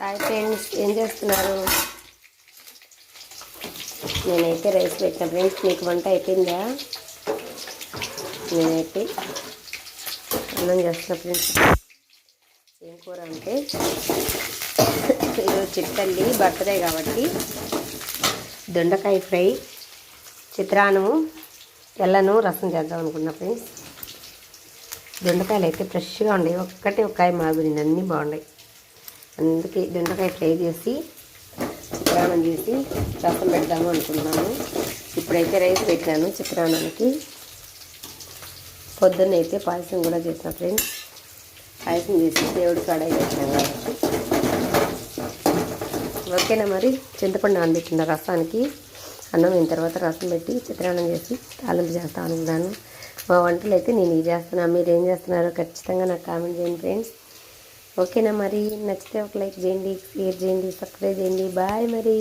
Hi friends, ఏం చేస్తున్నారు? నేనైతే రైస్ పెట్టిన ఫ్రెండ్స్. మీకు వంట అయిపోయిందా? నేనైతే అన్నం చేస్తున్నా ఫ్రెండ్స్. ఏం కూర అంటే ఈరోజు చిట్టల్లి బర్త్డే కాబట్టి దొండకాయ ఫ్రై, చిత్రాన్నము, ఎల్లను రసం చేద్దాం అనుకున్నా ఫ్రెండ్స్. దొండకాయలు అయితే ఫ్రెష్గా ఉన్నాయి, ఒక్కటే ఒక కాయ మాగురింది, అన్నీ బాగున్నాయి. అందుకే దొండకాయ ఫ్రై చేసి చిత్రాన్నం చేసి రసం పెడదాము అనుకున్నాను. ఇప్పుడైతే రైస్ పెట్టాను చిత్రాన్నానికి. పొద్దున్నైతే పాయసం కూడా చేసిన ఫ్రెండ్స్. పాయసం చేసి దేవుడి కాడ పెట్టాను కాబట్టి ఓకేనా. మరి చింతపండు నానబెట్టిన రసానికి అన్నం అయిన తర్వాత రసం పెట్టి చిత్రాన్నం చేసి తాలింపు చేస్తాను అనుకున్నాను. మా వంటలు అయితే నేను ఇది చేస్తున్నా, మీరు ఏం చేస్తున్నారో ఖచ్చితంగా నాకు కామెంట్ చేయండి ఫ్రెండ్స్. ఓకేనా. మరి నచ్చితే ఒక లైక్ చేయండి, షేర్ చేయండి, సబ్స్క్రైబ్ చేయండి. బాయ్ మరి.